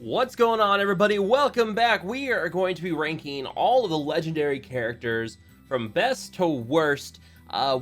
What's going on, everybody? Welcome back. We are going to be ranking all of the legendary characters from best to worst.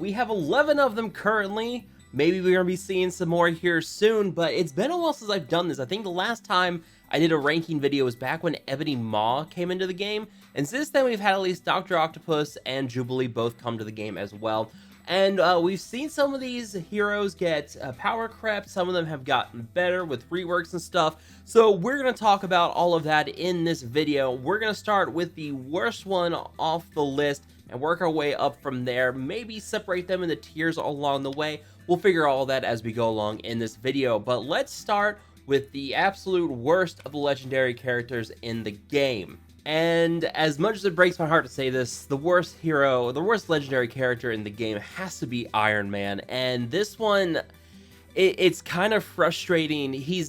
We have 11 of them currently. Maybe we're going to be seeing some more here soon, but it's been a while since I've done this. I think the last time I did a ranking video was back when Ebony Maw came into the game, and since then we've had at least Dr. Octopus and Jubilee both come to the game as well. And we've seen some of these heroes get power crept. Some of them have gotten better with reworks and stuff. So we're going to talk about all of that in this video. We're going to start with the worst one off the list and work our way up from there. Maybe separate them into tiers along the way. We'll figure all that as we go along in this video. But let's start with the absolute worst of the legendary characters in the game. And as much as it breaks my heart to say this, the worst hero, the worst legendary character in the game has to be Iron Man. And this one, it's kind of frustrating. He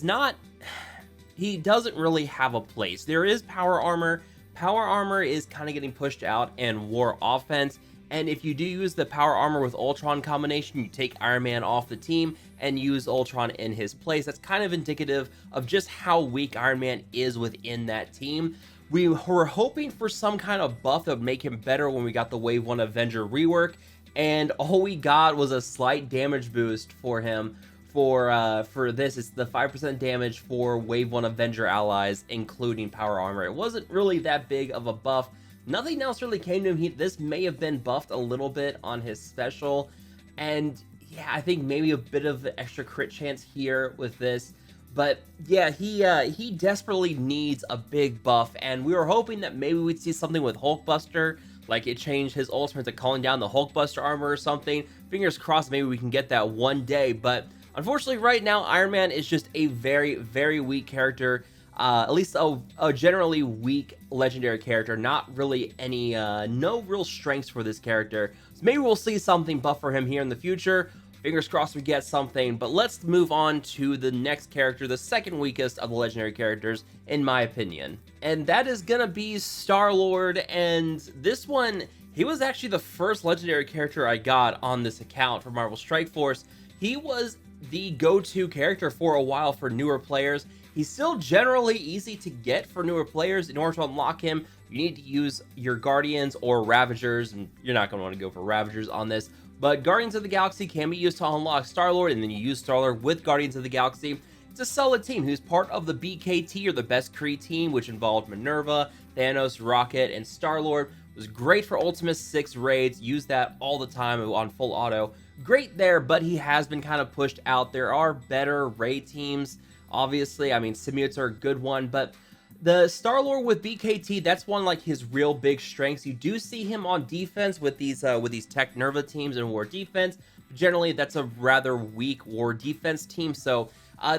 doesn't really have a place. There is power armor. Power armor is kind of getting pushed out in war offense. And if you do use the power armor with Ultron combination, you take Iron Man off the team and use Ultron in his place. That's kind of indicative of just how weak Iron Man is within that team. We were hoping for some kind of buff that would make him better when we got the Wave 1 Avenger rework, and all we got was a slight damage boost for him. For this, it's the 5% damage for Wave 1 Avenger allies, including power armor. It wasn't really that big of a buff. Nothing else really came to him. This may have been buffed a little bit on his special, and yeah, I think maybe a bit of extra crit chance here with this. But yeah, he desperately needs a big buff, and we were hoping that maybe we'd see something with Hulkbuster, like it changed his ultimate to calling down the Hulkbuster armor or something. Fingers crossed maybe we can get that one day, but unfortunately right now Iron Man is just a very, very weak character. At least a generally weak legendary character, not really any, no real strengths for this character. So maybe we'll see something buff for him here in the future. Fingers crossed we get something, but let's move on to the next character, the second weakest of the legendary characters, in my opinion. And that is gonna be Star-Lord, and this one, he was actually the first legendary character I got on this account for Marvel Strike Force. He was the go-to character for a while for newer players. He's still generally easy to get for newer players. In order to unlock him, you need to use your Guardians or Ravagers, and you're not going to want to go for Ravagers on this. But Guardians of the Galaxy can be used to unlock Star-Lord, and then you use Star-Lord with Guardians of the Galaxy. It's a solid team who's part of the BKT, or the Best Kree team, which involved Minerva, Thanos, Rocket, and Star-Lord. It was great for Ultimate 6 raids, use that all the time on full auto. Great there, but he has been kind of pushed out. There are better raid teams, obviously. I mean, Symbiotes are a good one, but the Star-Lord with BKT, that's one like his real big strengths. You do see him on defense with these Tech Nerva teams and war defense. Generally, that's a rather weak war defense team, so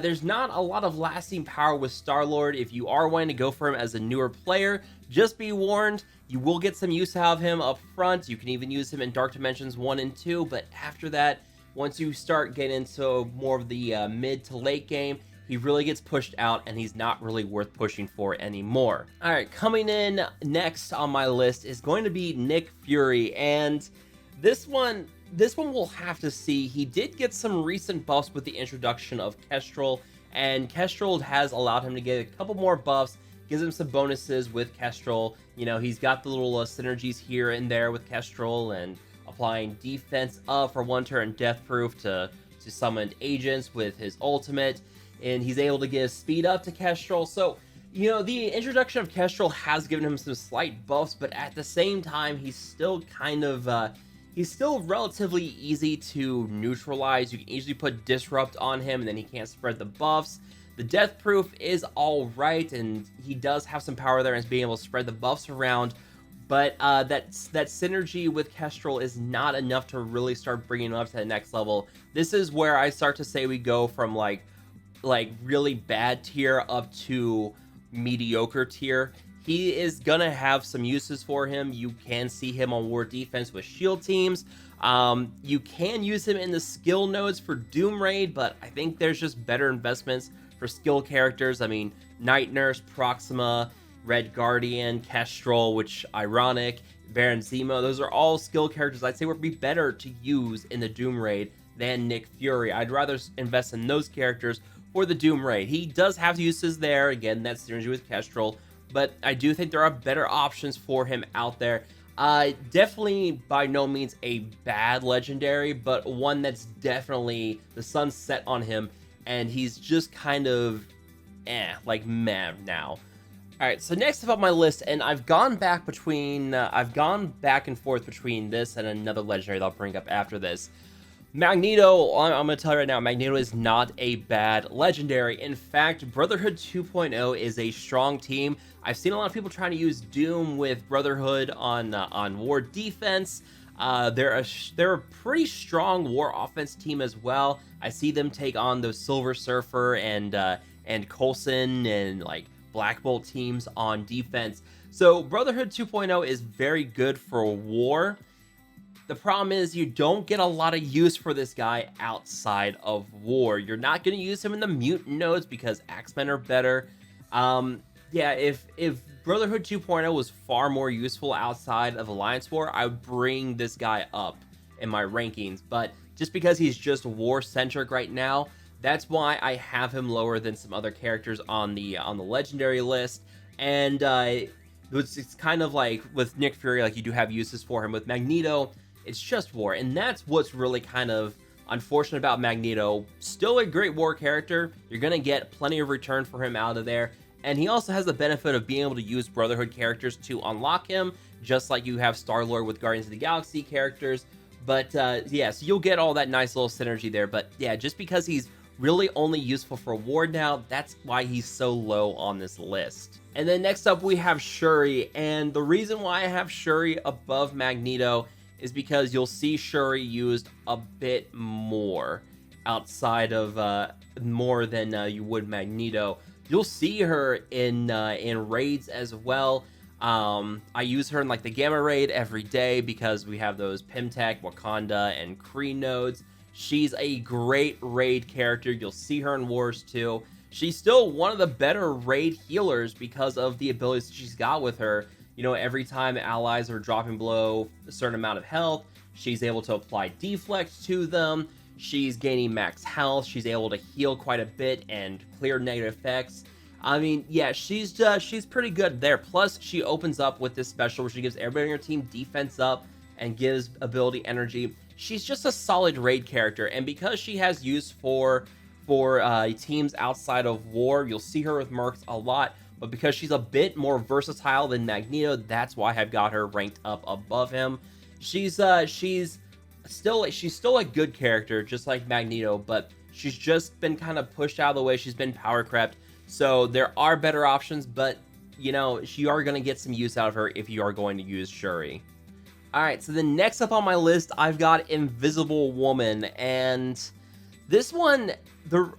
there's not a lot of lasting power with Star-Lord. If you are wanting to go for him as a newer player, just be warned, you will get some use out of him up front. You can even use him in Dark Dimensions 1 and 2, but after that, once you start getting into more of the mid to late game, he really gets pushed out, and he's not really worth pushing for anymore. All right, coming in next on my list is going to be Nick Fury, and this one we'll have to see. He did get some recent buffs with the introduction of Kestrel, and Kestrel has allowed him to get a couple more buffs, gives him some bonuses with Kestrel. You know, he's got the little synergies here and there with Kestrel, and applying defense up for one turn, death proof to summoned agents with his ultimate. And he's able to give speed up to Kestrel. So, you know, the introduction of Kestrel has given him some slight buffs, but at the same time, he's still kind of, he's still relatively easy to neutralize. You can easily put Disrupt on him, and then he can't spread the buffs. The Death Proof is all right, and he does have some power there as being able to spread the buffs around, but that synergy with Kestrel is not enough to really start bringing him up to the next level. This is where I start to say we go from, like really bad tier up to mediocre tier. He is gonna have some uses for him. You can see him on war defense with shield teams. You can use him in the skill nodes for Doom Raid, but I think there's just better investments for skill characters. I mean, Night Nurse, Proxima, Red Guardian, Kestrel, which ironic, Baron Zemo, those are all skill characters I'd say would be better to use in the Doom Raid than Nick Fury. I'd rather invest in those characters for the Doom raid. He does have uses there. Again, that's synergy with Kestrel, but I do think there are better options for him out there. Definitely by no means a bad legendary, but one that's definitely the sun's set on him, and he's just kind of like meh now. All right, so next up on my list, and I've gone back and forth between this and another legendary that I'll bring up after this. Magneto, I'm going to tell you right now, Magneto is not a bad legendary. In fact, Brotherhood 2.0 is a strong team. I've seen a lot of people trying to use Doom with Brotherhood on war defense. They're a pretty strong war offense team as well. I see them take on those Silver Surfer and Coulson and like Black Bolt teams on defense. So Brotherhood 2.0 is very good for war. The problem is you don't get a lot of use for this guy outside of war. You're not going to use him in the mutant nodes because Axemen are better. Yeah, if Brotherhood 2.0 was far more useful outside of Alliance War, I would bring this guy up in my rankings. But just because he's just war-centric right now, that's why I have him lower than some other characters on the legendary list. And it's kind of like with Nick Fury, like you do have uses for him. With Magneto, it's just war, and that's what's really kind of unfortunate about Magneto. Still a great war character. You're going to get plenty of return for him out of there, and he also has the benefit of being able to use Brotherhood characters to unlock him, just like you have Star-Lord with Guardians of the Galaxy characters. But yeah, so you'll get all that nice little synergy there. But yeah, just because he's really only useful for war now, that's why he's so low on this list. And then next up we have Shuri, and the reason why I have Shuri above Magneto is because you'll see Shuri used a bit more outside of more than you would Magneto. You'll see her in raids as well. I use her in like the Gamma raid every day because we have those Pimtech, Wakanda, and Kree nodes. She's a great raid character. You'll see her in wars too. She's still one of the better raid healers because of the abilities she's got with her. You know, every time allies are dropping below a certain amount of health, she's able to apply deflect to them. She's gaining max health. She's able to heal quite a bit and clear negative effects. I mean, yeah, she's pretty good there. Plus, she opens up with this special where she gives everybody on your team defense up and gives ability energy. She's just a solid raid character, and because she has use for teams outside of war, you'll see her with mercs a lot. But because she's a bit more versatile than Magneto, that's why I've got her ranked up above him. She's still a good character, just like Magneto, but she's just been kind of pushed out of the way. She's been power crept, so there are better options. But you know, you are going to get some use out of her if you are going to use Shuri. All right, so the next up on my list, I've got Invisible Woman, and this one, the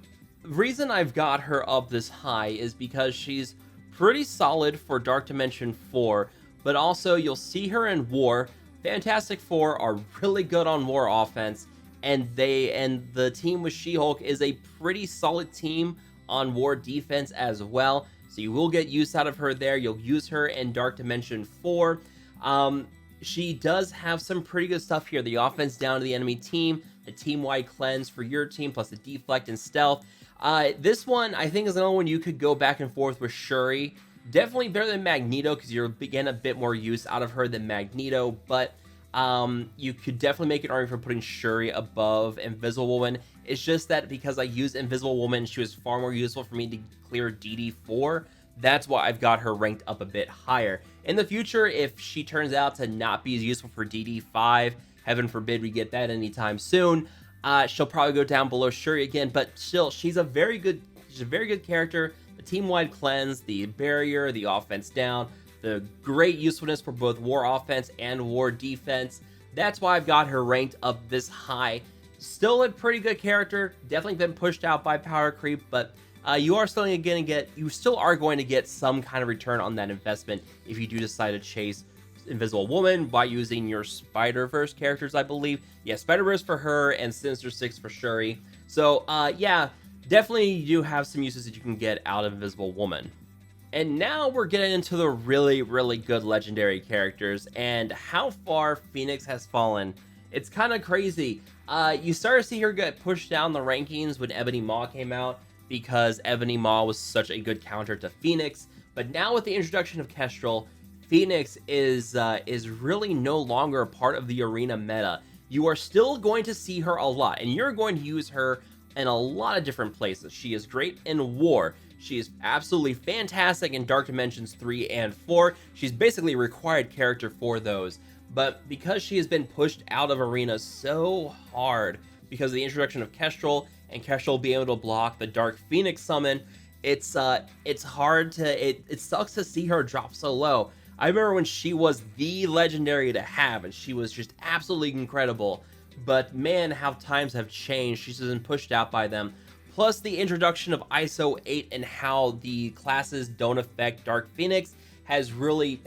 reason I've got her up this high is because she's pretty solid for Dark Dimension 4, but also you'll see her in war. Fantastic Four are really good on war offense, and the team with She-Hulk is a pretty solid team on war defense as well. So you will get use out of her there. You'll use her in Dark Dimension 4. She does have some pretty good stuff here. The offense down to the enemy team, the team-wide cleanse for your team, plus the deflect and stealth. This one, I think, is another one you could go back and forth with Shuri. Definitely better than Magneto because you're getting a bit more use out of her than Magneto, but you could definitely make an argument for putting Shuri above Invisible Woman. It's just that because I use Invisible Woman, she was far more useful for me to clear DD4. That's why I've got her ranked up a bit higher. In the future, if she turns out to not be as useful for DD5, heaven forbid we get that anytime soon, she'll probably go down below Shuri again, but still, she's a very good character. The team-wide cleanse, the barrier, the offense down, the great usefulness for both war offense and war defense. That's why I've got her ranked up this high. Still a pretty good character, definitely been pushed out by power creep, but you still are going to get some kind of return on that investment if you do decide to chase Invisible Woman by using your Spider-Verse characters, I believe. Yeah, Spider-Verse for her and Sinister Six for Shuri. So, yeah, definitely you do have some uses that you can get out of Invisible Woman. And now we're getting into the really, really good legendary characters and how far Phoenix has fallen. It's kind of crazy. You start to see her get pushed down the rankings when Ebony Maw came out. because Ebony Maw was such a good counter to Phoenix. But now with the introduction of Kestrel, Phoenix is really no longer a part of the arena meta. You are still going to see her a lot, and you're going to use her in a lot of different places. She is great in War. She is absolutely fantastic in Dark Dimensions 3 and 4. She's basically a required character for those. But because she has been pushed out of Arena so hard because of the introduction of Kestrel, and Kestrel being able to block the Dark Phoenix summon, it's hard to, it sucks to see her drop so low. I remember when she was the legendary to have, and she was just absolutely incredible. But man, how times have changed. She's been pushed out by them. Plus the introduction of ISO 8 and how the classes don't affect Dark Phoenix has really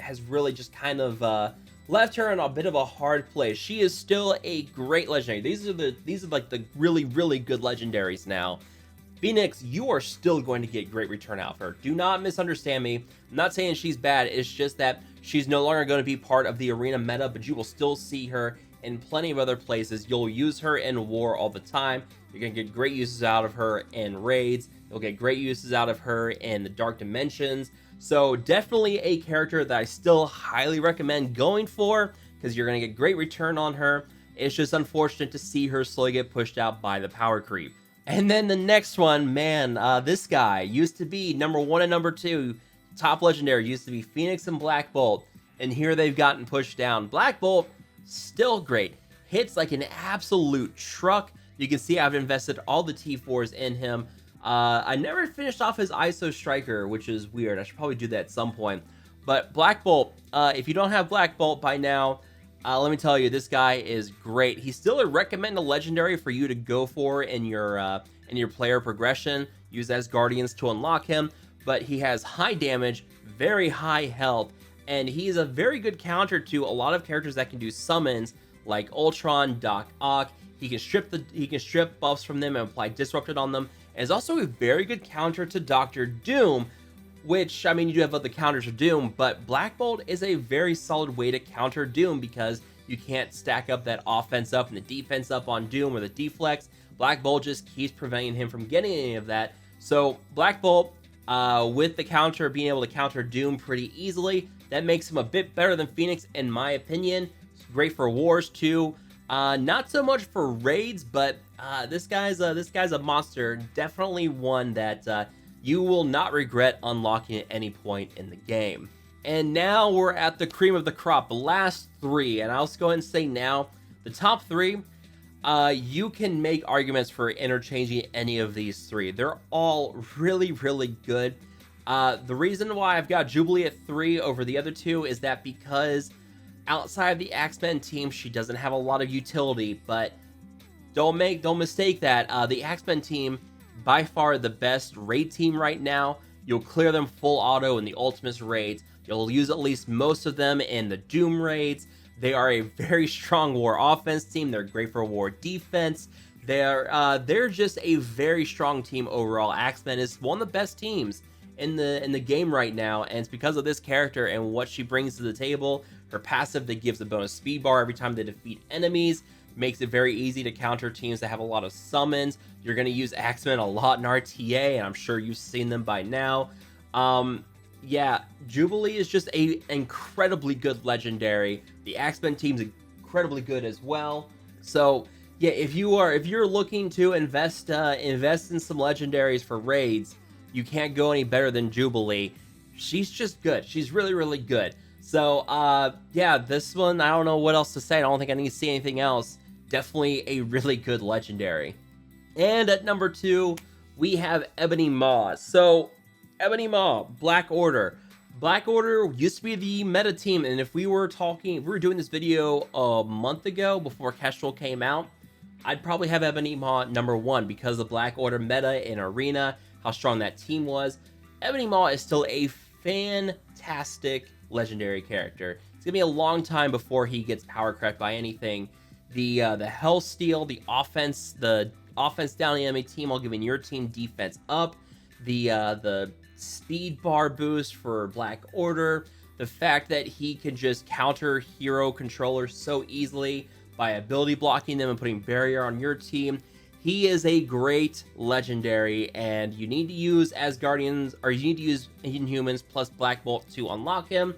just kind of left her in a bit of a hard place. She is still a great legendary. These are like the really good legendaries now. Phoenix, you are still going to get great return out of her. Do not misunderstand me. I'm not saying she's bad. It's just that she's no longer going to be part of the arena meta, but you will still see her in plenty of other places. You'll use her in War all the time. You're going to get great uses out of her in raids. You'll get great uses out of her in the Dark Dimensions. So definitely a character that I still highly recommend going for, because you're going to get great return on her. It's just unfortunate to see her slowly get pushed out by the power creep. And then the next one, man, this guy used to be number 1 and number 2 top legendary, used to be Phoenix and Black Bolt, and here they've gotten pushed down. Black Bolt, still great, hits like an absolute truck. You can see I've invested all the T4s in him. I never finished off his ISO Striker, which is weird. I should probably do that at some point. But Black Bolt, if you don't have Black Bolt by now, let me tell you, this guy is great. He's still a recommended legendary for you to go for in your player progression. Use as Guardians to unlock him, but he has high damage, very high health, and he's a very good counter to a lot of characters that can do summons like Ultron, Doc Ock. He can strip buffs from them and apply Disrupted on them. And is also a very good counter to Doctor Doom, which, I mean, you do have other counters to Doom, but Black Bolt is a very solid way to counter Doom because you can't stack up that offense up and the defense up on Doom or the deflex. Black Bolt just keeps preventing him from getting any of that. So Black Bolt, with the counter, being able to counter Doom pretty easily, that makes him a bit better than Phoenix in my opinion. It's great for wars too. Not so much for raids, but this guy's a monster. Definitely one that you will not regret unlocking at any point in the game. And now we're at the cream of the crop, the last 3, and I'll just go ahead and say now, the top 3, you can make arguments for interchanging any of these 3. They're all really good. The reason why I've got Jubilee at 3 over the other 2 is that because outside of the X-Men team, she doesn't have a lot of utility, but don't mistake that. The X-Men team, by far the best raid team right now. You'll clear them full auto in the Ultimates raids. You'll use at least most of them in the Doom raids. They are a very strong war offense team. They're great for war defense. They're just a very strong team overall. X-Men is one of the best teams in the game right now, and it's because of this character and what she brings to the table. Her passive that gives a bonus speed bar every time they defeat enemies makes it very easy to counter teams that have a lot of summons. You're going to use X-Men a lot in RTA, and I'm sure you've seen them by now. Yeah, Jubilee is just a incredibly good legendary. The X-Men team's incredibly good as well. So yeah, if you're looking to invest in some legendaries for raids, you can't go any better than Jubilee. She's just good. She's really good. So yeah, this one, I don't know what else to say. I don't think I need to see anything else. Definitely a really good legendary. And at number 2, we have Ebony Maw. So Ebony Maw, Black Order. Black Order used to be the meta team, and if we were doing this video a month ago before Kestrel came out, I'd probably have Ebony Maw number 1 because of the Black Order meta in Arena, how strong that team was. Ebony Maw is still a fantastic legendary character. It's gonna be a long time before he gets power crept by anything. The Hell Steal, the offense down the enemy team while giving your team defense up, the speed bar boost for Black Order, the fact that he can just counter hero controllers so easily by ability blocking them and putting barrier on your team. he is a great legendary, and you need to use Asgardians, or you need to use Inhumans plus Black Bolt to unlock him,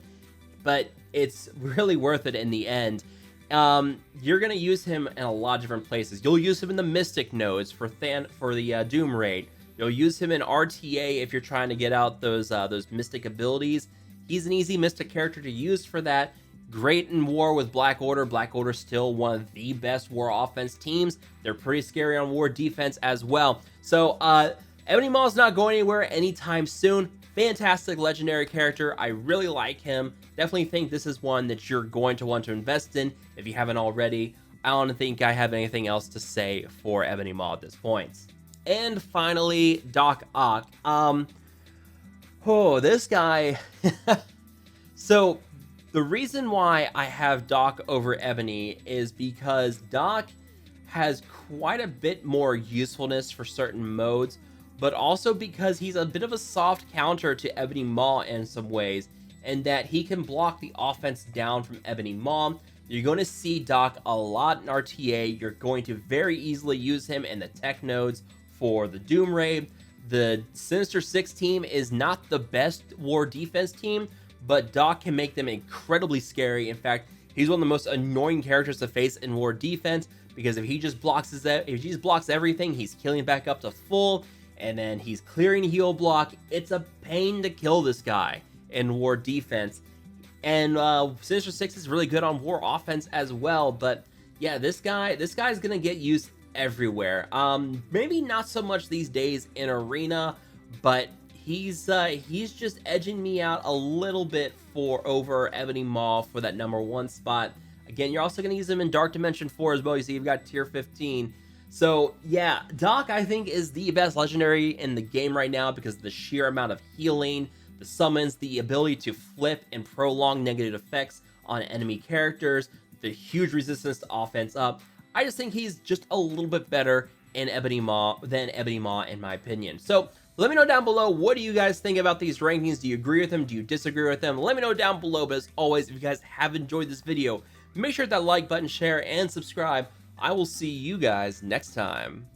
but it's really worth it in the end. You're gonna use him in a lot of different places. You'll use him in the Mystic nodes for the Doom Raid. You'll use him in RTA if you're trying to get out those Mystic abilities. He's an easy Mystic character to use for that. Great in war with Black Order. Black Order's still one of the best war offense teams. They're pretty scary on war defense as well. So Ebony Maw's not going anywhere anytime soon. Fantastic legendary character. I really like him. Definitely think this is one that you're going to want to invest in if you haven't already. I don't think I have anything else to say for Ebony Maw at this point. And finally, Doc Ock. This guy. So the reason why I have Doc over Ebony is because Doc has quite a bit more usefulness for certain modes, but also because he's a bit of a soft counter to Ebony Maw in some ways, and that he can block the offense down from Ebony Maw. You're going to see Doc a lot in RTA. You're going to very easily use him in the tech nodes for the Doom Raid. The Sinister Six team is not the best war defense team, but Doc can make them incredibly scary. In fact, he's one of the most annoying characters to face in war defense, because if he just blocks everything, he's killing back up to full, and then he's clearing heal block. It's a pain to kill this guy in war defense. And Sinister Six is really good on war offense as well. But yeah, this guy's gonna get used everywhere. Maybe not so much these days in arena, but he's just edging me out a little bit over Ebony Maw for that #1 spot. Again, you're also gonna use him in Dark Dimension 4 as well. You see, you've got tier 15. So yeah, Doc I think is the best legendary in the game right now because of the sheer amount of healing, the summons, the ability to flip and prolong negative effects on enemy characters, the huge resistance to offense up. I just think he's just a little bit better in Ebony Maw than Ebony Maw in my opinion. So let me know down below, what do you guys think about these rankings? Do you agree with them? Do you disagree with them? Let me know down below. But as always, if you guys have enjoyed this video, make sure to hit that like button, share, and subscribe. I will see you guys next time.